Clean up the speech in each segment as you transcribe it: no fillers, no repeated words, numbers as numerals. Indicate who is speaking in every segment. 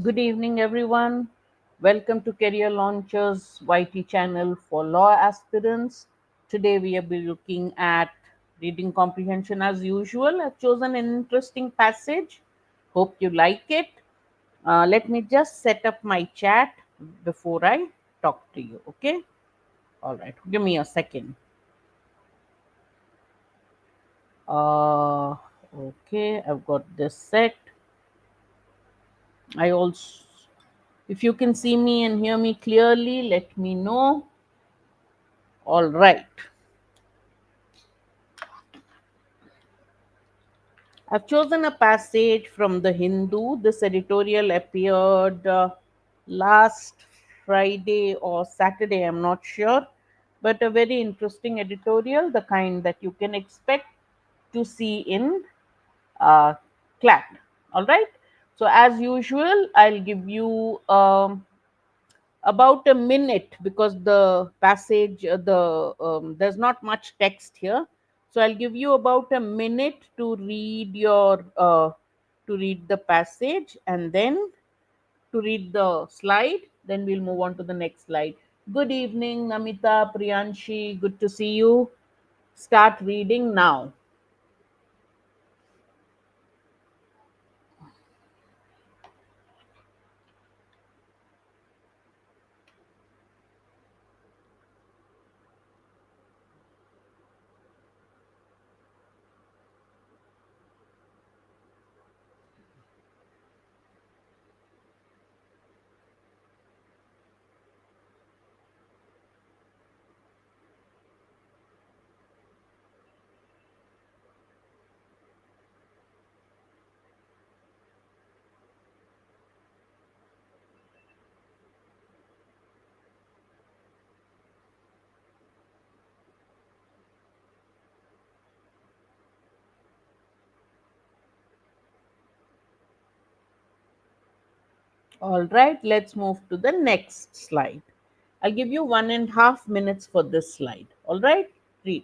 Speaker 1: Good evening, everyone. Welcome to Career Launchers YT channel for law aspirants. Today, we will be looking at reading comprehension as usual. I've chosen an interesting passage. Hope you like it. Let me just set up my chat before I talk to you. Okay. All right. Give me a second. Uh, okay. I've got this set. I also, if you can see me and hear me clearly, let me know. All right. I've chosen a passage from the Hindu. This editorial appeared last Friday or Saturday, I'm not sure, but a very interesting editorial, the kind that you can expect to see in uh, CLAT. All right. So, as usual, I'll give you about a minute because the passage there's not much text here, so I'll give you about a minute to read your to read the passage and then to read the slide, then we'll move on to the next slide. Good evening, Namita, Priyanshi, good to see you. Start reading now. All right, let's move to the next slide. I'll give you 1.5 minutes for this slide. All right, read.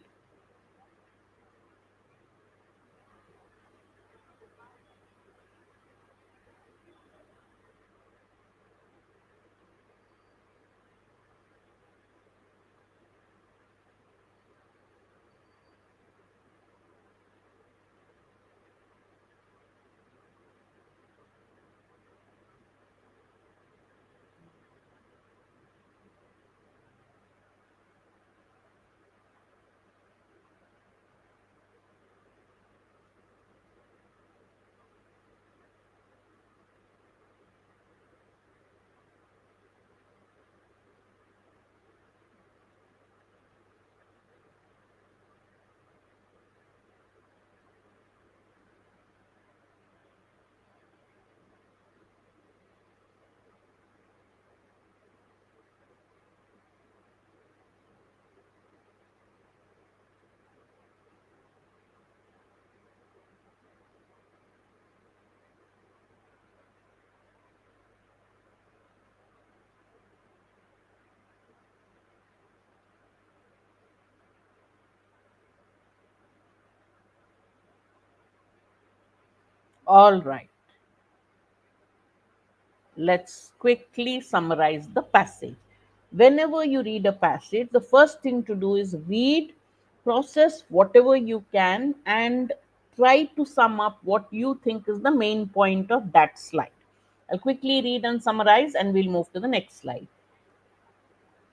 Speaker 1: All right. Let's quickly summarize the passage. Whenever you read a passage, the first thing to do is read, process whatever you can, and try to sum up what you think is the main point of that slide. I'll quickly read and summarize, and we'll move to the next slide.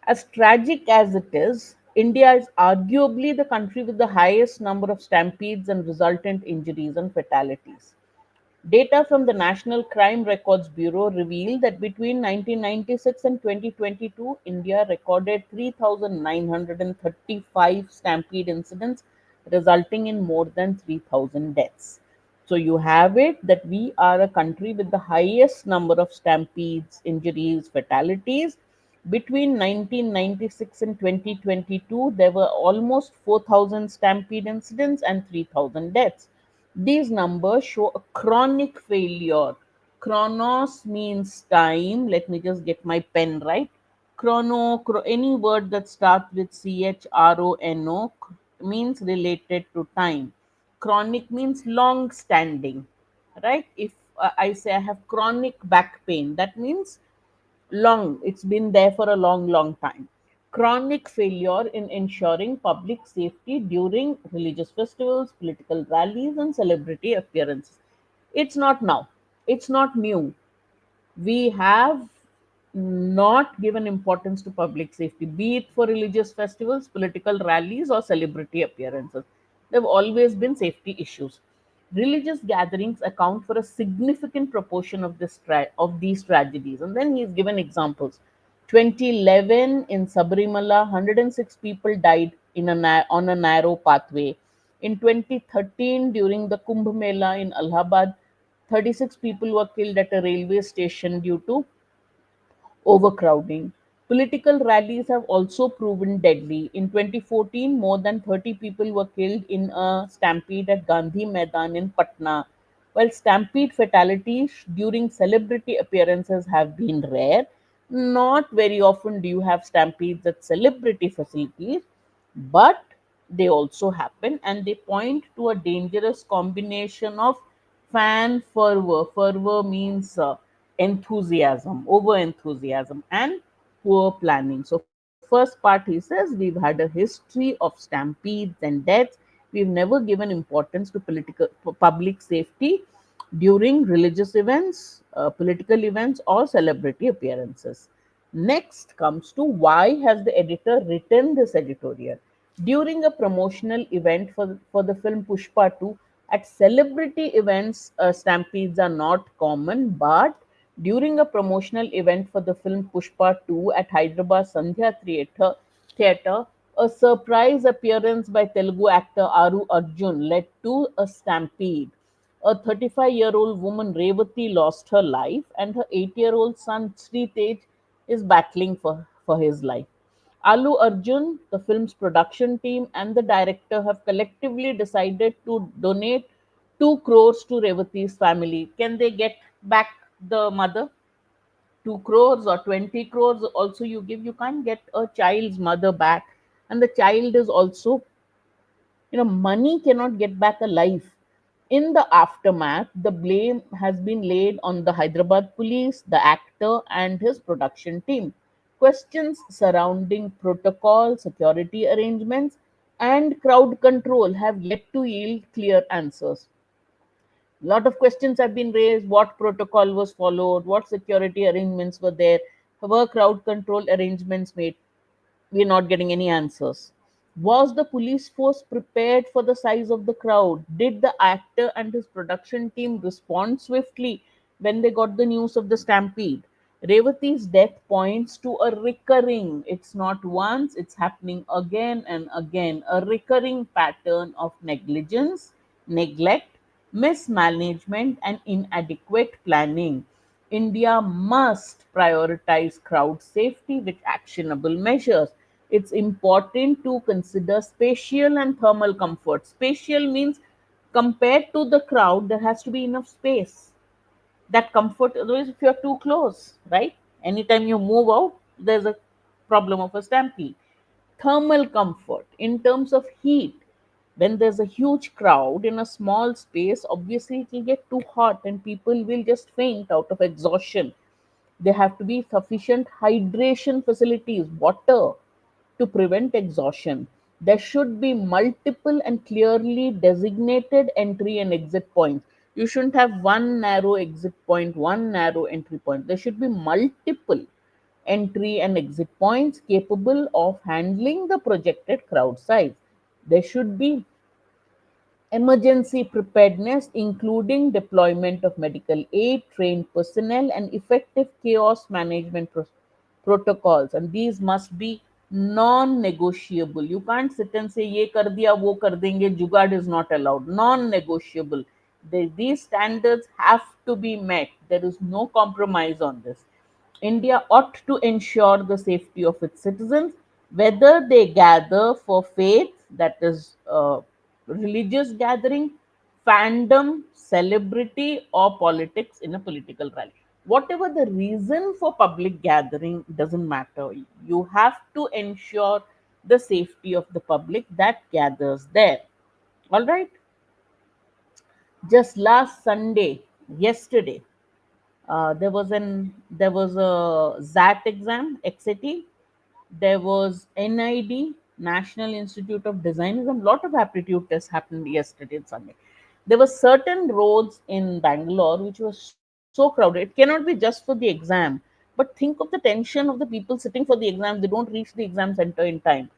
Speaker 1: As tragic as it is, India is arguably the country with the highest number of stampedes and resultant injuries and fatalities. Data from the National Crime Records Bureau reveal that between 1996 and 2022, India recorded 3,935 stampede incidents, resulting in more than 3,000 deaths. So you have it that we are a country with the highest number of stampedes, injuries, fatalities. Between 1996 and 2022, there were almost 4,000 stampede incidents and 3,000 deaths. These numbers show a chronic failure. Chronos means time. Let me just get my pen right. Any word that starts with chrono means related to time. Chronic means long standing, right? If I say I have chronic back pain. That means long, it's been there for a long, long time. Chronic failure in ensuring public safety during religious festivals, political rallies, and celebrity appearances. It's not now, it's not new. We have not given importance to public safety, be it for religious festivals, political rallies, or celebrity appearances. There have always been safety issues. Religious gatherings account for a significant proportion of of these tragedies. And then he's given examples. 2011 in Sabrimala, 106 people died on a narrow pathway. In 2013, during the Kumbh Mela in Allahabad, 36 people were killed at a railway station due to overcrowding. Political rallies have also proven deadly. In 2014, more than 30 people were killed in a stampede at Gandhi Maidan in Patna. While stampede fatalities during celebrity appearances have been rare, not very often do you have stampedes at celebrity facilities, but they also happen, and they point to a dangerous combination of fan fervor. Fervor means enthusiasm, over enthusiasm, and poor planning. So, first part he says we've had a history of stampedes and deaths. We've never given importance to public safety during religious events, political events, or celebrity appearances. Next comes to why has the editor written this editorial? During a promotional event for the film Pushpa 2, at celebrity events, stampedes are not common, but during a promotional event for the film Pushpa 2 at Hyderabad Theatre, a surprise appearance by Telugu actor Aru Arjun led to a stampede. A 35-year-old woman, Revati, lost her life, and her 8-year-old son, Sri Tej, is battling for his life. Alu Arjun, the film's production team, and the director have collectively decided to donate 2 crores to Revati's family. Can they get back the mother? 2 crores or 20 crores also you give, you can't get a child's mother back. And the child is also, money cannot get back a life. In the aftermath, the blame has been laid on the Hyderabad police, the actor, and his production team. Questions surrounding protocol, security arrangements, and crowd control have yet to yield clear answers. A lot of questions have been raised: what protocol was followed, what security arrangements were there, were crowd control arrangements made? We're not getting any answers. Was the police force prepared for the size of the crowd? Did the actor and his production team respond swiftly when they got the news of the stampede? Revati's death points to a recurring, it's not once, it's happening again and again, a recurring pattern of negligence, neglect, mismanagement, and inadequate planning. India must prioritize crowd safety with actionable measures. It's important to consider spatial and thermal comfort. Spatial means compared to the crowd, there has to be enough space. That comfort, otherwise, if you're too close, right? Anytime you move out, there's a problem of a stampede. Thermal comfort in terms of heat. When there's a huge crowd in a small space, obviously it will get too hot and people will just faint out of exhaustion. There have to be sufficient hydration facilities, water, to prevent exhaustion. There should be multiple and clearly designated entry and exit points. You shouldn't have one narrow exit point, one narrow entry point. There should be multiple entry and exit points capable of handling the projected crowd size. There should be emergency preparedness, including deployment of medical aid, trained personnel, and effective chaos management protocols. And these must be non-negotiable. You can't sit and say, "Ye kar diya, wo kar denge." Jugaad is not allowed. Non-negotiable. These standards have to be met. There is no compromise on this. India ought to ensure the safety of its citizens, whether they gather for faith, that is, religious gathering, fandom, celebrity, or politics in a political rally. Whatever the reason for public gathering, doesn't matter. You have to ensure the safety of the public that gathers there. All right. Just last Sunday, Yesterday, there was a ZAT exam, XAT. There was NID, National Institute of Design. A lot of aptitude tests happened yesterday and Sunday. There were certain roads in Bangalore which was so crowded. It cannot be just for the exam, but think of the tension of the people sitting for the exam. They don't reach the exam center in time.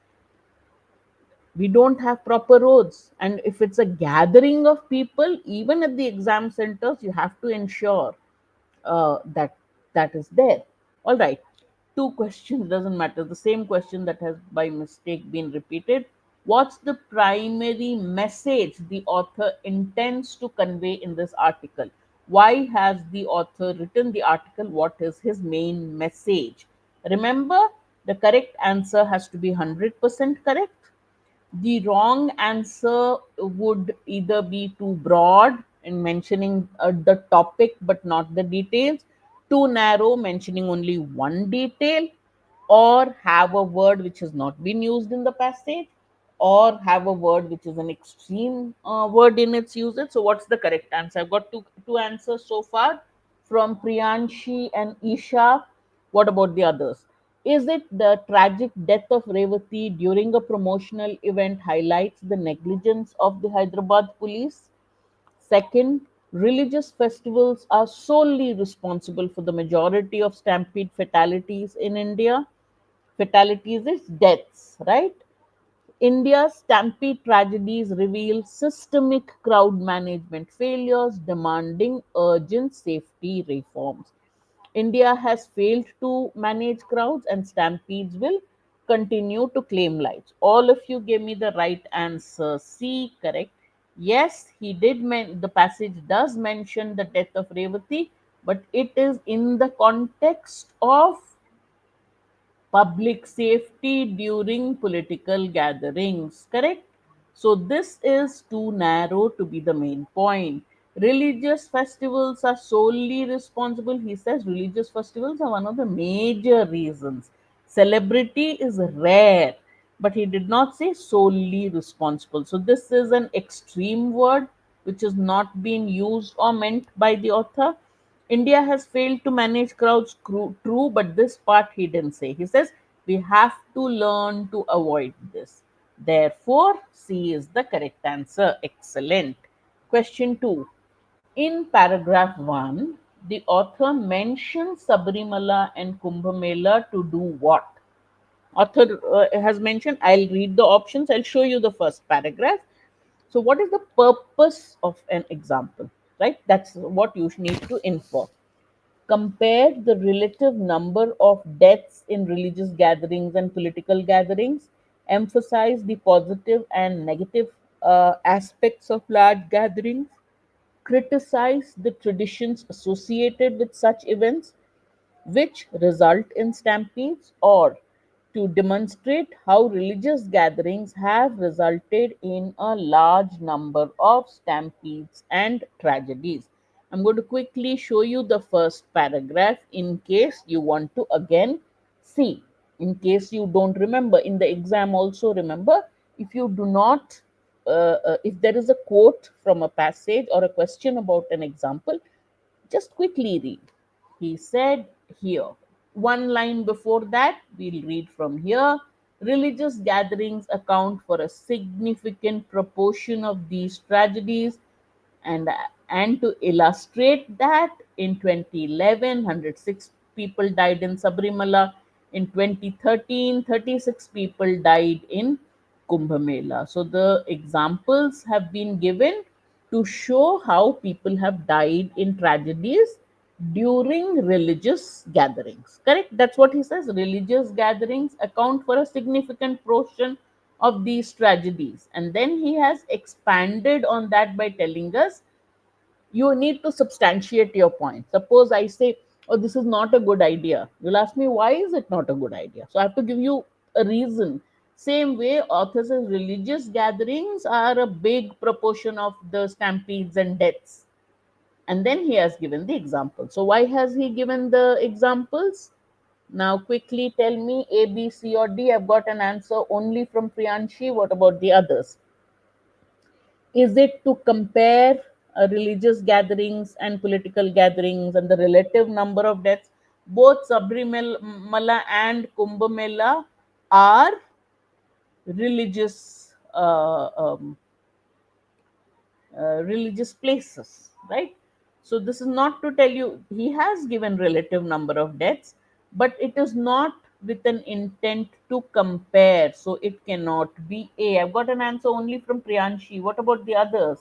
Speaker 1: We don't have proper roads, and if it's a gathering of people, even at the exam centers, you have to ensure that that is there. All right, two questions, doesn't matter, the same question that has by mistake been repeated. What's the primary message the author intends to convey in this article? Why has the author written the article? What is his main message? Remember, the correct answer has to be 100% correct. The wrong answer would either be too broad in mentioning the topic but not the details, too narrow, mentioning only one detail, or have a word which has not been used in the passage, or have a word which is an extreme word in its usage. So, what's the correct answer? I've got two answers so far from Priyanshi and Isha. What about the others? Is it the tragic death of Revati during a promotional event highlights the negligence of the Hyderabad police? Second, religious festivals are solely responsible for the majority of stampede fatalities in India. Fatalities is deaths, right? India's stampede tragedies reveal systemic crowd management failures demanding urgent safety reforms. India has failed to manage crowds, and stampedes will continue to claim lives. All of you gave me the right answer. C, correct. Yes, he did. The passage does mention the death of Revati, but it is in the context of public safety during political gatherings, correct? So, this is too narrow to be the main point. Religious festivals are solely responsible. He says religious festivals are one of the major reasons. Celebrity is rare, but he did not say solely responsible. So, this is an extreme word which is not being used or meant by the author. India has failed to manage crowds, true, but this part he didn't say. He says we have to learn to avoid this. Therefore, C is the correct answer. Excellent. Question 2. In paragraph 1, the author mentions Sabrimala and Kumbh Mela to do what? Author has mentioned, I'll read the options, I'll show you the first paragraph. So, what is the purpose of an example? Right? That's what you need to infer. Compare the relative number of deaths in religious gatherings and political gatherings. Emphasize the positive and negative aspects of large gatherings. Criticize the traditions associated with such events which result in stampedes, or to demonstrate how religious gatherings have resulted in a large number of stampedes and tragedies. I'm going to quickly show you the first paragraph in case you want to again see. In case you don't remember, in the exam also remember, if you do not, if there is a quote from a passage or a question about an example, just quickly read. He said here. One line before that, we'll read from here. Religious gatherings account for a significant proportion of these tragedies, and and to illustrate that, in 2011, 106 people died in Sabrimala. In 2013, 36 people died in Kumbh Mela. So the examples have been given to show how people have died in tragedies during religious gatherings. Correct? That's what he says. Religious gatherings account for a significant portion of these tragedies. And then he has expanded on that by telling us you need to substantiate your point. Suppose I say, oh, this is not a good idea. You'll ask me, why is it not a good idea? So I have to give you a reason. Same way, author says religious gatherings are a big proportion of the stampedes and deaths. And then he has given the example. So why has he given the examples? Now quickly tell me A, B, C, or D. I've got an answer only from Priyanshi. What about the others? Is it to compare? religious gatherings and political gatherings and the relative number of deaths, both Sabrimala and Kumbh Mela are religious religious places, right? So this is not to tell you he has given relative number of deaths, but it is not with an intent to compare. So it cannot be A. I've got an answer only from Priyanshi. What about the others?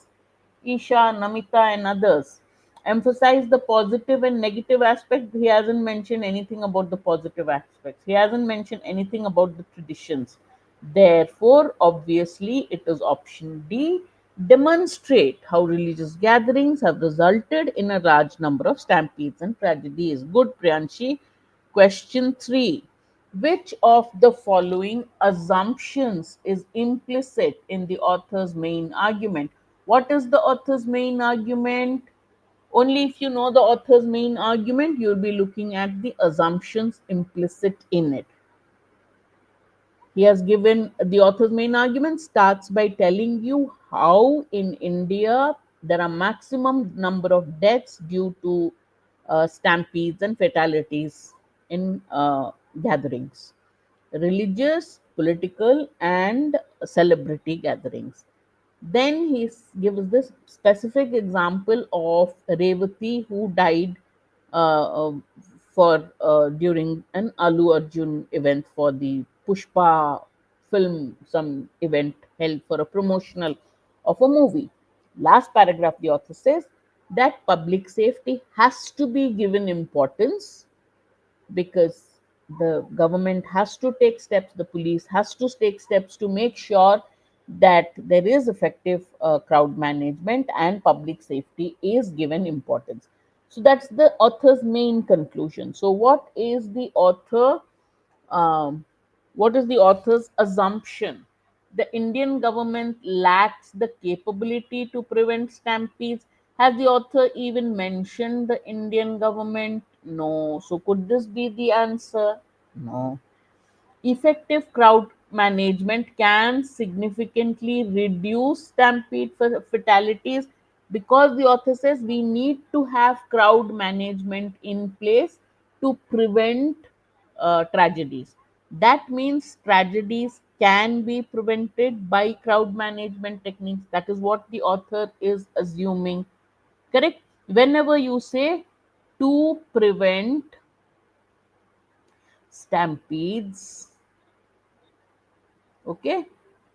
Speaker 1: Isha, Namita, and others. Emphasize the positive and negative aspect. He hasn't mentioned anything about the positive aspects. He hasn't mentioned anything about the traditions. Therefore, obviously, it is option D. Demonstrate how religious gatherings have resulted in a large number of stampedes and tragedies. Good, Priyanshi. Question 3. Which of the following assumptions is implicit in the author's main argument? What is the author's main argument? Only if you know the author's main argument, you'll be looking at the assumptions implicit in it. He has given the author's main argument starts by telling you how in India there are maximum number of deaths due to stampedes and fatalities in gatherings, religious, political, and celebrity gatherings. Then he gives this specific example of Revati who died for during an Alu Arjun event for the Pushpa film, some event held for a promotional of a movie. Last paragraph, the author says that public safety has to be given importance because the government has to take steps, the police has to take steps to make sure that there is effective crowd management and public safety is given importance. So that's the author's main conclusion. So um, what is the author's assumption? The Indian government lacks the capability to prevent stampedes. Has the author even mentioned the Indian government? No. So, could this be the answer? No. Effective crowd management can significantly reduce stampede fatalities because the author says we need to have crowd management in place to prevent tragedies. That means tragedies can be prevented by crowd management techniques. That is what the author is assuming. Correct? Whenever you say to prevent stampedes, okay,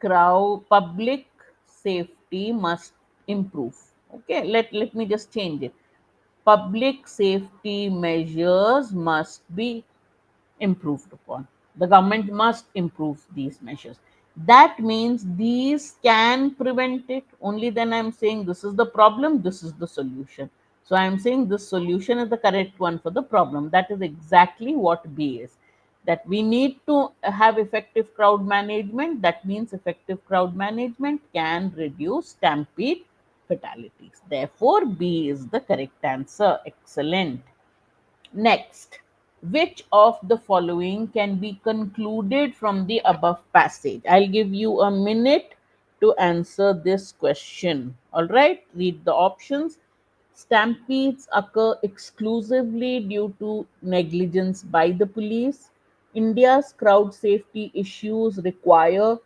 Speaker 1: crowd public safety must improve. Okay, let me just change it. Public safety measures must be improved upon. The government must improve these measures. That means these can prevent it. Only then I'm saying this is the problem, this is the solution. So I'm saying this solution is the correct one for the problem. That is exactly what B is. That we need to have effective crowd management. That means effective crowd management can reduce stampede fatalities. Therefore, B is the correct answer. Excellent. Next, which of the following can be concluded from the above passage? I'll give you a minute to answer this question. All right, read the options. Stampedes occur exclusively due to negligence by the police. India's crowd safety issues require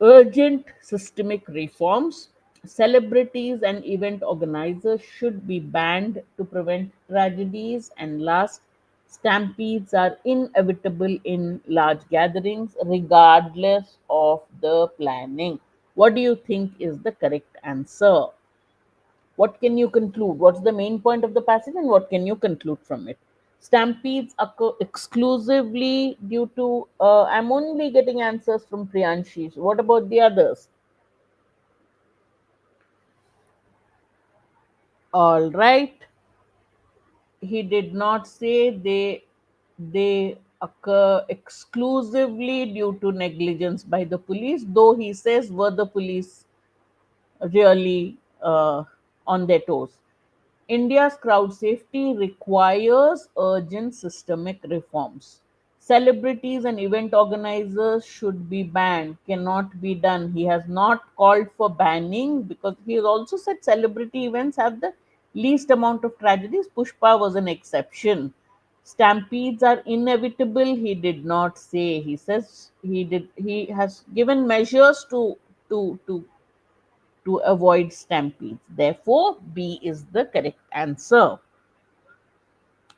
Speaker 1: urgent systemic reforms. Celebrities and event organizers should be banned to prevent tragedies. And last, stampedes are inevitable in large gatherings, regardless of the planning. What do you think is the correct answer? What can you conclude? What's the main point of the passage and what can you conclude from it? Stampedes occur exclusively due to, I'm only getting answers from Priyanshi. So what about the others? All right. He did not say they occur exclusively due to negligence by the police, though he says were the police really on their toes. India's crowd safety requires urgent systemic reforms. Celebrities and event organizers should be banned, cannot be done. He has not called for banning because he has also said celebrity events have the least amount of tragedies. Pushpa was an exception. Stampedes are inevitable. He did not say. He says he did. He has given measures to to to avoid stampedes. Therefore, B is the correct answer.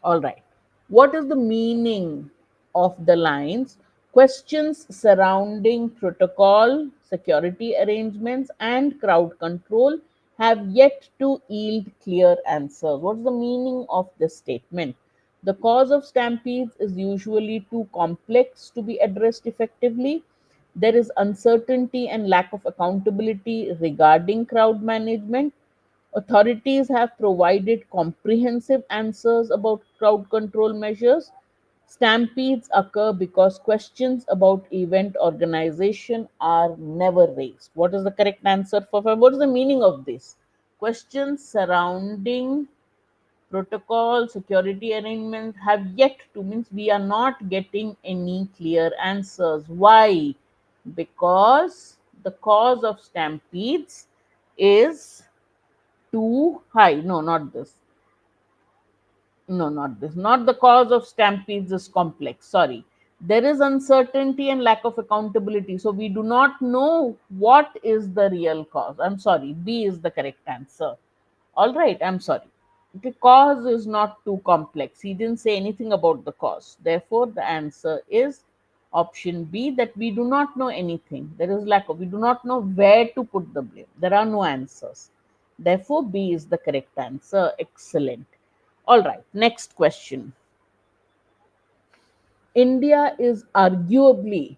Speaker 1: All right. What is the meaning of the lines? Questions surrounding protocol, security arrangements, and crowd control have yet to yield clear answers. What's the meaning of this statement? The cause of stampedes is usually too complex to be addressed effectively. There is uncertainty and lack of accountability regarding crowd management. Authorities have provided comprehensive answers about crowd control measures. Stampedes occur because questions about event organization are never raised. What is the correct answer for five? What is the meaning of this? Questions surrounding protocol, security arrangements have yet to, means we are not getting any clear answers. Why? Because the cause of stampedes is too high. No, not this. No, not this. Not the cause of stampedes is complex. Sorry. There is uncertainty and lack of accountability. So we do not know what is the real cause. I'm sorry. B is the correct answer. All right. I'm sorry. The cause is not too complex. He didn't say anything about the cause. Therefore, the answer is option B, that we do not know anything. There is lack of, we do not know where to put the blame. There are no answers. Therefore, B is the correct answer. Excellent. All right, next question. India is arguably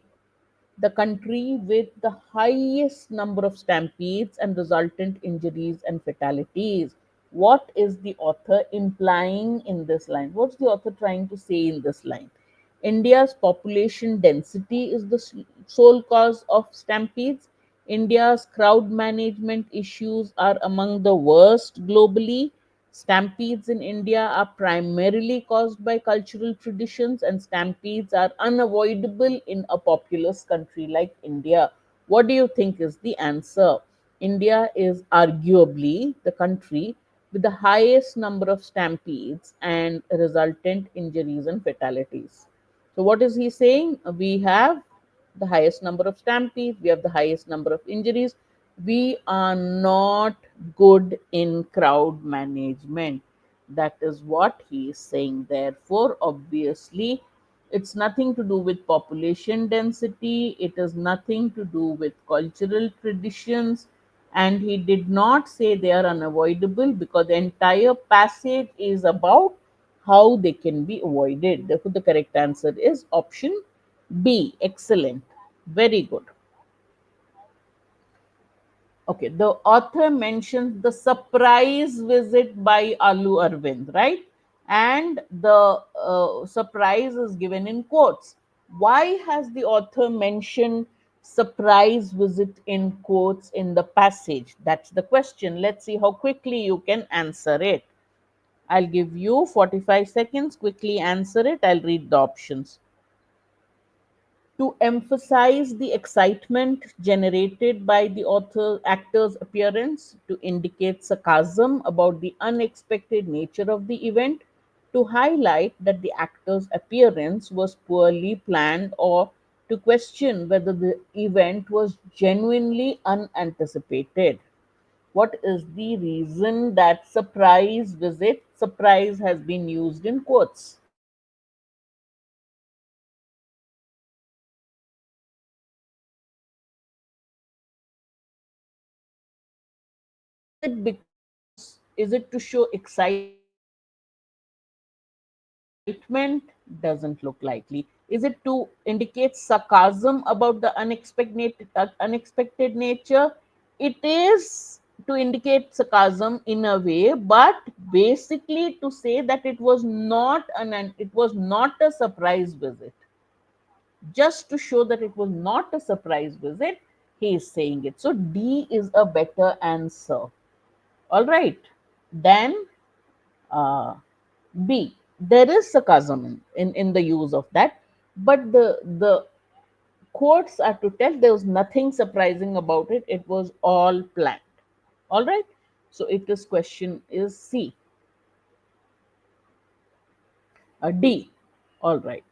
Speaker 1: the country with the highest number of stampedes and resultant injuries and fatalities. What is the author implying in this line? What's the author trying to say in this line? India's population density is the sole cause of stampedes. India's crowd management issues are among the worst globally. Stampedes in India are primarily caused by cultural traditions, and stampedes are unavoidable in a populous country like India. What do you think is the answer? India is arguably the country with the highest number of stampedes and resultant injuries and fatalities. So, what is he saying? We have the highest number of stampedes, we have the highest number of injuries. We are not good in crowd management. That is what he is saying. Therefore, obviously, it's nothing to do with population density, it is nothing to do with cultural traditions, and he did not say they are unavoidable because the entire passage is about how they can be avoided. Therefore, the correct answer is option B. Excellent. Very good. Okay, the author mentions the surprise visit by Alu Arvind, right? And the surprise is given in quotes. Why has the author mentioned surprise visit in quotes in the passage? That's the question. Let's see how quickly you can answer it. I'll give you 45 seconds. Quickly answer it. I'll read the options. To emphasize the excitement generated by the author actor's appearance, to indicate sarcasm about the unexpected nature of the event, to highlight that the actor's appearance was poorly planned, or to question whether the event was genuinely unanticipated. What is the reason that surprise has been used in quotes? Is it because, is it to show excitement? Doesn't look likely. Is it to indicate sarcasm about the unexpected nature? It is to indicate sarcasm in a way, but basically to say that it was not a surprise visit. Just to show that it was not a surprise visit, he is saying it. So D is a better answer. All right. Then uh, B. There is sarcasm in the use of that. But the quotes are to tell there was nothing surprising about it. It was all planned. All right. So it is question is C. D. All right.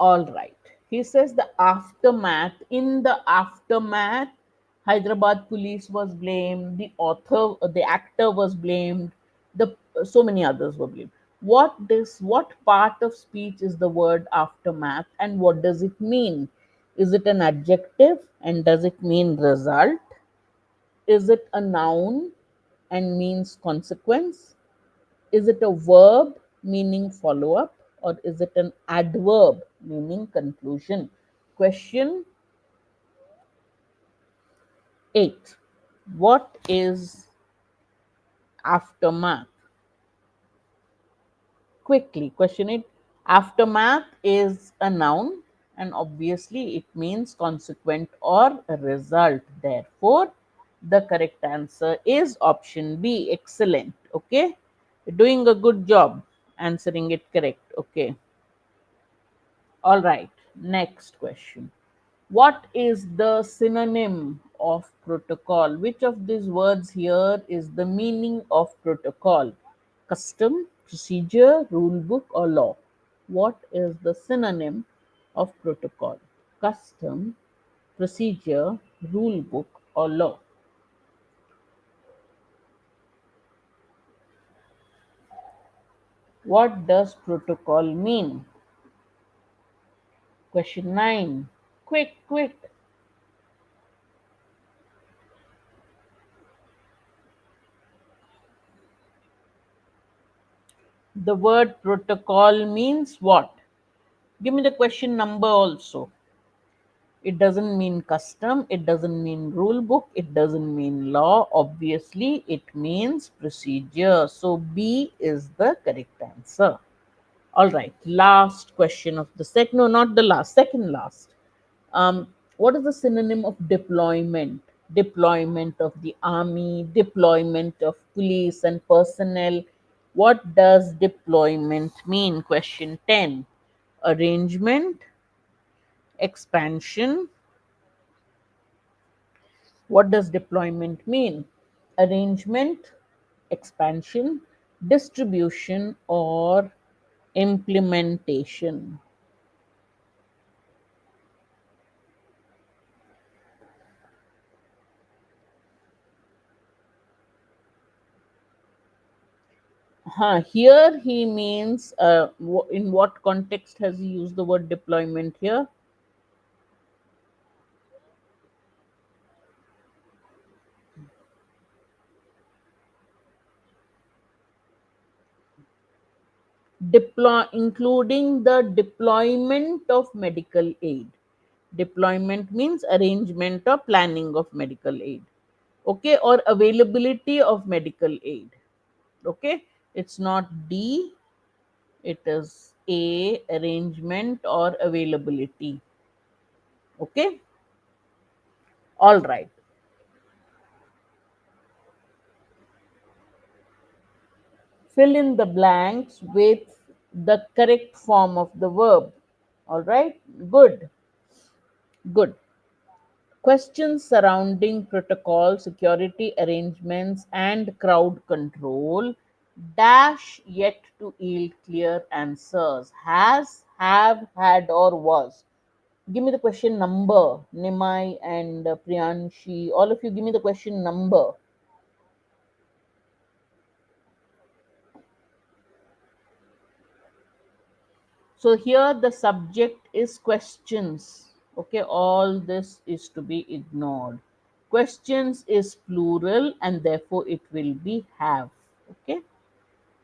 Speaker 1: All right. He says the aftermath. In the aftermath, Hyderabad police was blamed. The author, the actor was blamed. The so many others were blamed. What part of speech is the word aftermath, and what does it mean? Is it an adjective, and does it mean result? Is it a noun and means consequence? Is it a verb meaning follow up, or is it an adverb meaning conclusion? Question 8. What is aftermath? Quickly, question 8. Aftermath is a noun, and obviously it means consequent or a result. Therefore, the correct answer is option B. Excellent. Okay, you're doing a good job answering it correct. Okay. All right, next question. What is the synonym of protocol? Which of these words here is the meaning of protocol? Custom, procedure, rule book, or law? What is the synonym of protocol? Custom, procedure, rule book, or law? What does protocol mean? Question 9. Quick, quick. The word protocol means what? Give me the question number also. It doesn't mean custom, it doesn't mean rule book, it doesn't mean law. Obviously, it means procedure. So, B is the correct answer. All right, last question of the second, no, not the last, second last. What is the synonym of deployment? Deployment of the army, deployment of police and personnel. What does deployment mean? Question 10. Arrangement, expansion. What does deployment mean? Arrangement, expansion, distribution, or implementation? Here he means, in what context has he used the word deployment here? Including the deployment of medical aid. Deployment means arrangement or planning of medical aid. Okay, or availability of medical aid. Okay, it's not D, it is A, arrangement or availability. Okay, all right. Fill in the blanks with the correct form of the verb. All right, good, good. Questions surrounding protocol, security arrangements, and crowd control dash yet to yield clear answers. Has, have, had, or was. Give me the question number. Nimai and Priyanshi, all of you, give me the question number. So here the subject is questions. Okay, all this is to be ignored. Questions is plural and therefore it will be have. Okay,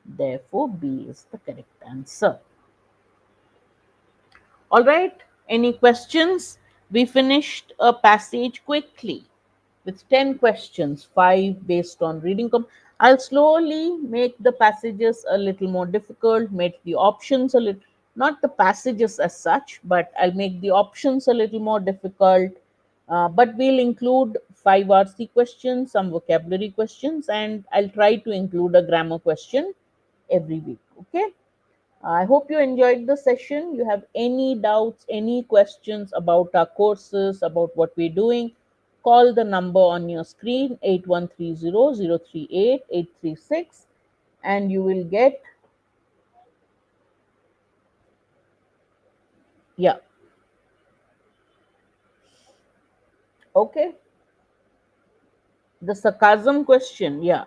Speaker 1: therefore B is the correct answer. All right, any questions? We finished a passage quickly with 10 questions, 5 based on reading. I'll slowly make the passages a little more difficult, make the options a little, not the passages as such, but I'll make the options a little more difficult. But we'll include 5 RC questions, some vocabulary questions, and I'll try to include a grammar question every week. Okay. I hope you enjoyed the session. You have any doubts, any questions about our courses, about what we're doing, call the number on your screen, 8130 038 836, and you will get, yeah, okay. The sarcasm question, yeah.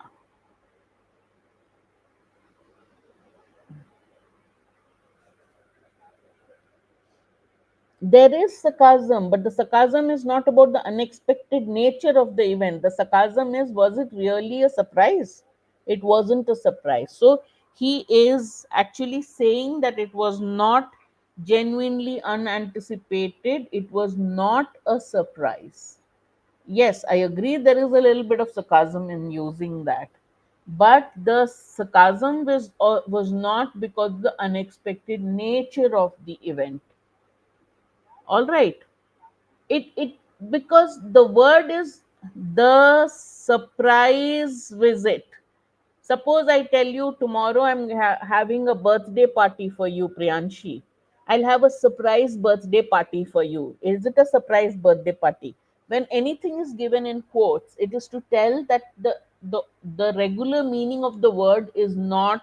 Speaker 1: There is sarcasm, but the sarcasm is not about the unexpected nature of the event. The sarcasm is, was it really a surprise? It wasn't a surprise. So he is actually saying that it was not genuinely unanticipated, it was not a surprise. Yes, I agree, there is a little bit of sarcasm in using that. But the sarcasm was not because of the unexpected nature of the event. All right. It because the word is the surprise visit. Suppose I tell you tomorrow I'm having a birthday party for you, Priyanshi. I'll have a surprise birthday party for you. Is it a surprise birthday party? When anything is given in quotes, it is to tell that the regular meaning of the word is not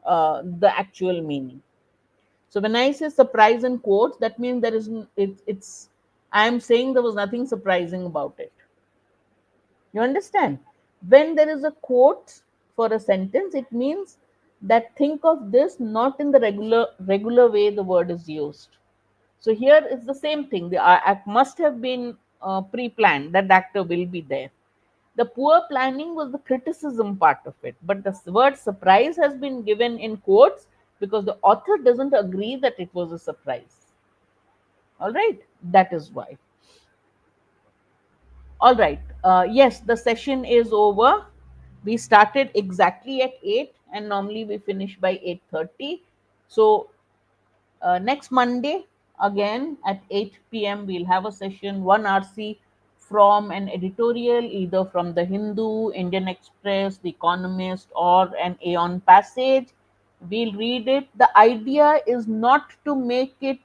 Speaker 1: the actual meaning. So when I say surprise in quotes, that means there is it's I am saying there was nothing surprising about it. You understand? When there is a quote for a sentence, it means that think of this not in the regular way the word is used. So here it's the same thing. The act must have been pre-planned that the actor will be there. The poor planning was the criticism part of it, but the word surprise has been given in quotes because the author doesn't agree that it was a surprise. All right, that is why. All right, yes, the session is over. We started exactly at 8 and normally we finish by 8:30. So next Monday, again at 8 p.m., we'll have a session, 1 RC from an editorial, either from the Hindu, Indian Express, The Economist, or an Aeon passage. We'll read it. The idea is not to make it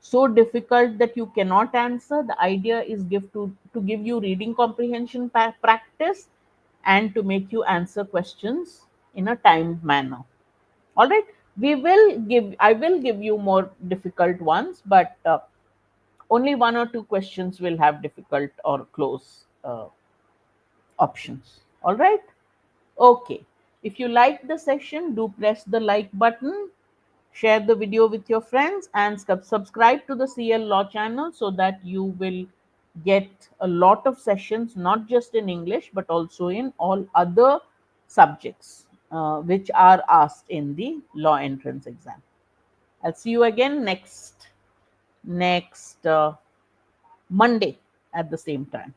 Speaker 1: so difficult that you cannot answer. The idea is to give you reading comprehension practice and to make you answer questions in a timed manner. All right, I will give you more difficult ones, but only one or two questions will have difficult or close options. All right. Okay, if you like the session, do press the like button, share the video with your friends, and subscribe to the CL Law channel so that you will get a lot of sessions, not just in English but also in all other subjects which are asked in the law entrance exam. I'll see you again next Monday at the same time.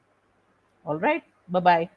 Speaker 1: All right. Bye bye.